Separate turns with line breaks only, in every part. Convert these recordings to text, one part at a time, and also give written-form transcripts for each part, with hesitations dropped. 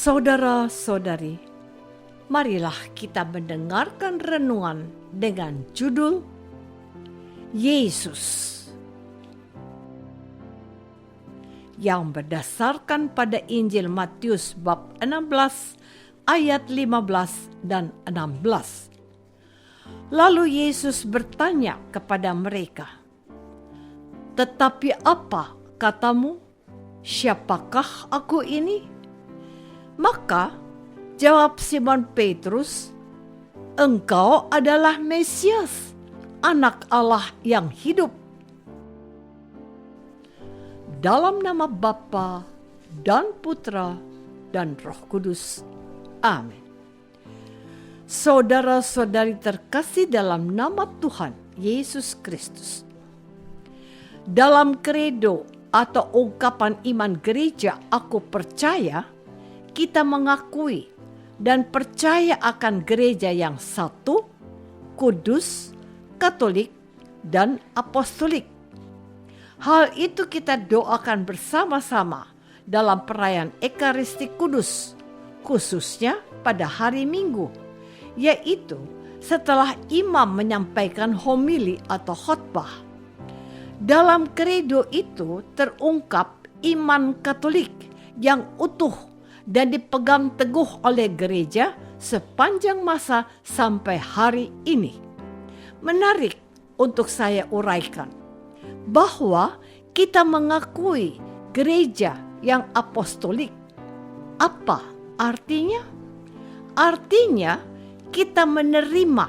Saudara-saudari, marilah kita mendengarkan renungan dengan judul Yesus, yang berdasarkan pada Injil Matius bab 16 ayat 15 dan 16. Lalu Yesus bertanya kepada mereka, "Tetapi apa katamu? Siapakah aku ini?" Maka jawab Simon Petrus, "Engkau adalah Mesias, Anak Allah yang hidup." Dalam nama Bapa dan Putra dan Roh Kudus. Amin. Saudara-saudari terkasih dalam nama Tuhan Yesus Kristus. Dalam kredo atau ungkapan iman gereja "Aku percaya", kita mengakui dan percaya akan gereja yang satu, kudus, katolik, dan apostolik. Hal itu kita doakan bersama-sama dalam perayaan Ekaristi Kudus, khususnya pada hari Minggu, yaitu setelah imam menyampaikan homili atau khotbah. Dalam kredo itu terungkap iman Katolik yang utuh dan dipegang teguh oleh gereja sepanjang masa sampai hari ini. Menarik untuk saya uraikan bahwa kita mengakui gereja yang apostolik. Apa artinya? Artinya kita menerima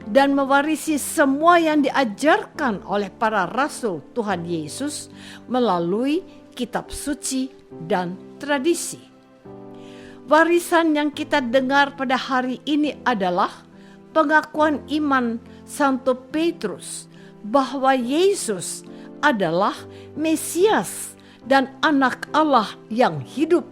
dan mewarisi semua yang diajarkan oleh para rasul Tuhan Yesus melalui kitab suci dan tradisi. Warisan yang kita dengar pada hari ini adalah pengakuan iman Santo Petrus bahwa Yesus adalah Mesias dan Anak Allah yang hidup.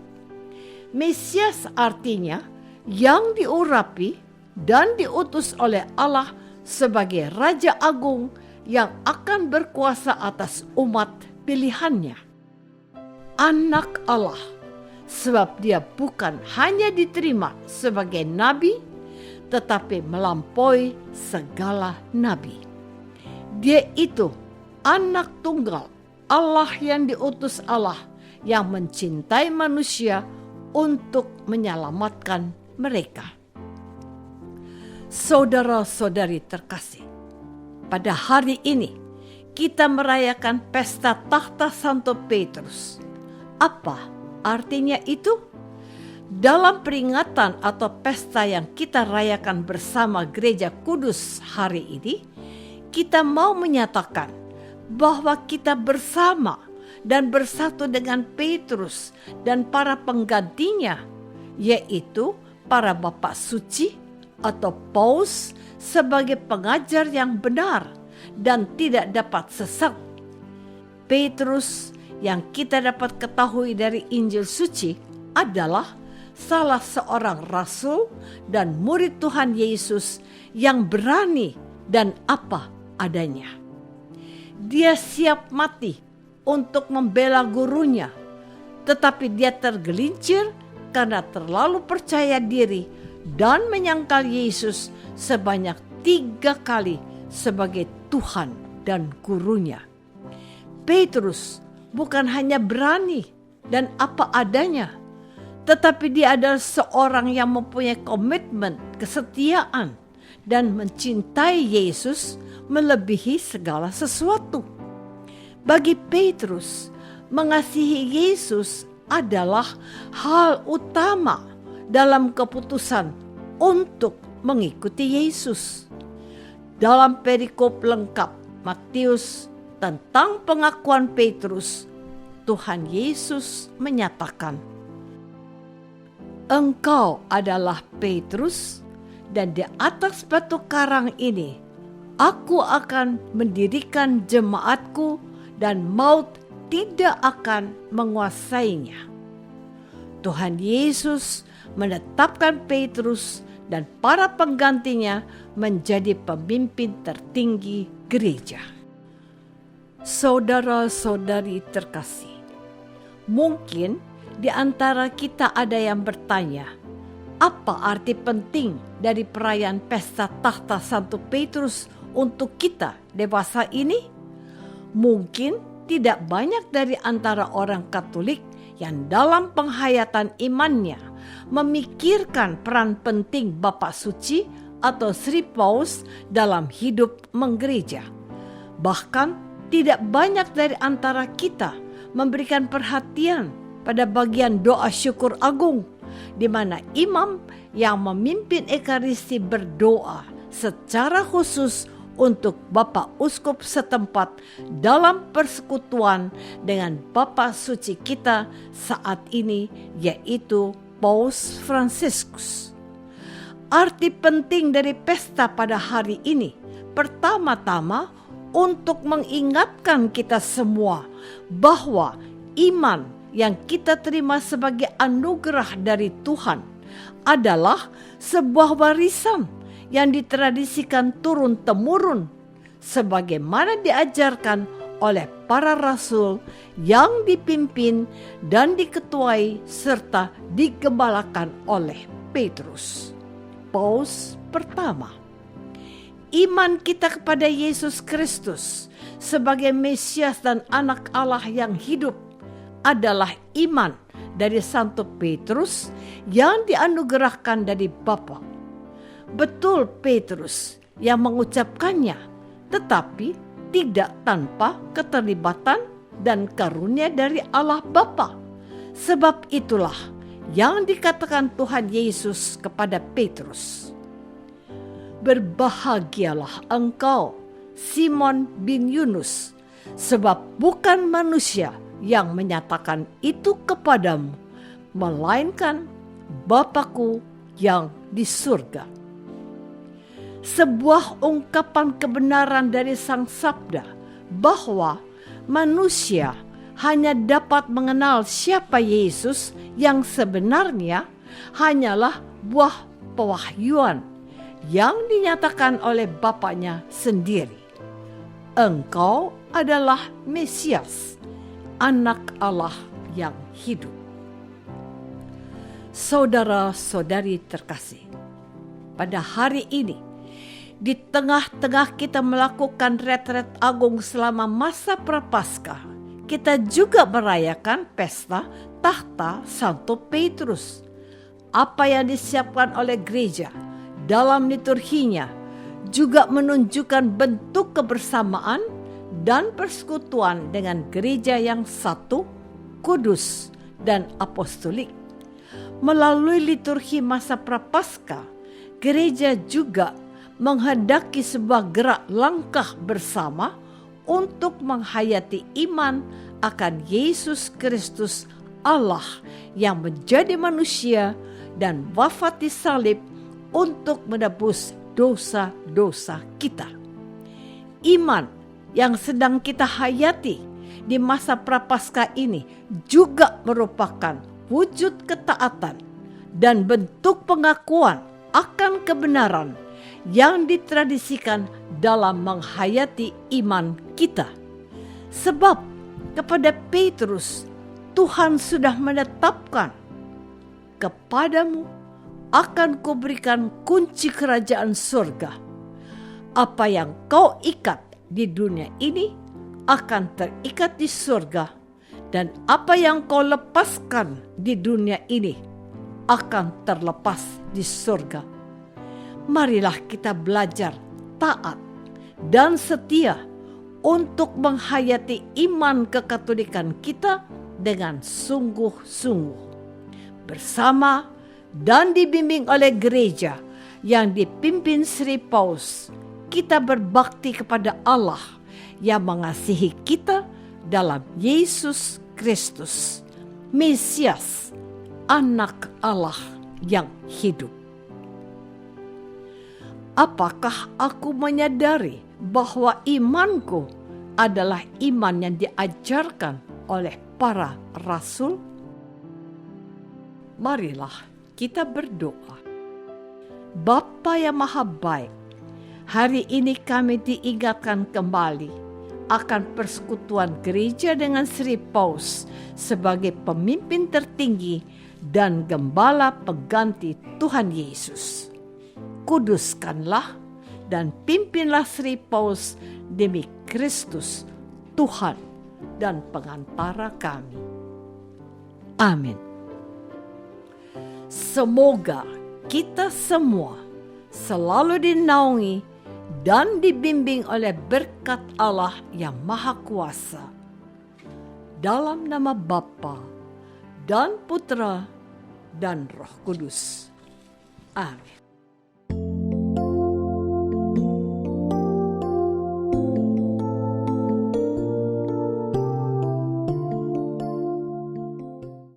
Mesias artinya yang diurapi dan diutus oleh Allah sebagai Raja Agung yang akan berkuasa atas umat pilihannya. Anak Allah, sebab dia bukan hanya diterima sebagai nabi, tetapi melampaui segala nabi. Dia itu Anak tunggal Allah yang diutus Allah, yang mencintai manusia untuk menyelamatkan mereka. Saudara-saudari terkasih, pada hari ini kita merayakan pesta tahta Santo Petrus. Apa artinya itu? Dalam peringatan atau pesta yang kita rayakan bersama Gereja Kudus hari ini, kita mau menyatakan bahwa kita bersama dan bersatu dengan Petrus dan para penggantinya, yaitu para bapak suci atau paus, sebagai pengajar yang benar dan tidak dapat sesat. Petrus yang kita dapat ketahui dari Injil suci adalah salah seorang rasul dan murid Tuhan Yesus yang berani dan apa adanya. Dia siap mati untuk membela gurunya, tetapi dia tergelincir karena terlalu percaya diri dan menyangkal Yesus sebanyak 3 kali sebagai Tuhan dan gurunya. Petrus bukan hanya berani dan apa adanya, tetapi dia adalah seorang yang mempunyai komitmen, kesetiaan, dan mencintai Yesus melebihi segala sesuatu. Bagi Petrus, mengasihi Yesus adalah hal utama dalam keputusan untuk mengikuti Yesus. Dalam perikop lengkap Matius tentang pengakuan Petrus, Tuhan Yesus menyatakan, "Engkau adalah Petrus, dan di atas batu karang ini Aku akan mendirikan jemaatku, dan maut tidak akan menguasainya." Tuhan Yesus menetapkan Petrus dan para penggantinya menjadi pemimpin tertinggi gereja. Saudara-saudari terkasih, mungkin di antara kita ada yang bertanya, apa arti penting dari perayaan pesta takhta Santo Petrus untuk kita dewasa ini? Mungkin tidak banyak dari antara orang Katolik yang dalam penghayatan imannya memikirkan peran penting Bapak Suci atau Sri Paus dalam hidup menggereja. Bahkan tidak banyak dari antara kita memberikan perhatian pada bagian doa syukur agung, di mana imam yang memimpin Ekaristi berdoa secara khusus untuk Bapak Uskup setempat dalam persekutuan dengan Bapak Suci kita saat ini, yaitu Paus Fransiskus. Arti penting dari pesta pada hari ini pertama-tama untuk mengingatkan kita semua bahwa iman yang kita terima sebagai anugerah dari Tuhan adalah sebuah warisan yang ditradisikan turun-temurun sebagaimana diajarkan oleh para rasul yang dipimpin dan diketuai serta digembalakan oleh Petrus, Paus pertama. Iman kita kepada Yesus Kristus sebagai Mesias dan Anak Allah yang hidup adalah iman dari Santo Petrus yang dianugerahkan dari Bapa. Betul Petrus yang mengucapkannya, tetapi tidak tanpa keterlibatan dan karunia dari Allah Bapa. Sebab itulah yang dikatakan Tuhan Yesus kepada Petrus, "Berbahagialah engkau, Simon bin Yunus, sebab bukan manusia yang menyatakan itu kepadamu, melainkan Bapa-Ku yang di surga." Sebuah ungkapan kebenaran dari Sang Sabda bahwa manusia hanya dapat mengenal siapa Yesus yang sebenarnya hanyalah buah pewahyuan yang dinyatakan oleh Bapaknya sendiri. Engkau adalah Mesias, Anak Allah yang hidup. Saudara-saudari terkasih, pada hari ini, di tengah-tengah kita melakukan retret agung selama masa Prapaskah, kita juga merayakan pesta takhta Santo Petrus. Apa yang disiapkan oleh gereja dalam liturginya juga menunjukkan bentuk kebersamaan dan persekutuan dengan gereja yang satu, kudus, dan apostolik. Melalui liturgi masa Prapaskah, gereja juga menghendaki sebuah gerak langkah bersama untuk menghayati iman akan Yesus Kristus Allah yang menjadi manusia dan wafat di salib untuk menebus dosa-dosa kita. Iman yang sedang kita hayati di masa Prapaskah ini juga merupakan wujud ketaatan dan bentuk pengakuan akan kebenaran yang ditradisikan dalam menghayati iman kita. Sebab kepada Petrus Tuhan sudah menetapkan, "Kepadamu akan kuberikan kunci kerajaan surga. Apa yang kau ikat di dunia ini akan terikat di surga, dan apa yang kau lepaskan di dunia ini akan terlepas di surga." Marilah kita belajar taat dan setia untuk menghayati iman kekatolikan kita dengan sungguh-sungguh. Bersama dan dibimbing oleh gereja yang dipimpin Sri Paus, kita berbakti kepada Allah yang mengasihi kita dalam Yesus Kristus, Mesias, Anak Allah yang hidup. Apakah aku menyadari bahwa imanku adalah iman yang diajarkan oleh para rasul? Marilah kita berdoa. Bapa yang Maha Baik, hari ini kami diingatkan kembali akan persekutuan gereja dengan Sri Paus sebagai pemimpin tertinggi dan gembala pengganti Tuhan Yesus. Kuduskanlah dan pimpinlah Sri Paus demi Kristus, Tuhan dan pengantara kami. Amin. Semoga kita semua selalu dinaungi dan dibimbing oleh berkat Allah yang Maha Kuasa. Dalam nama Bapa dan Putra dan Roh Kudus. Amin.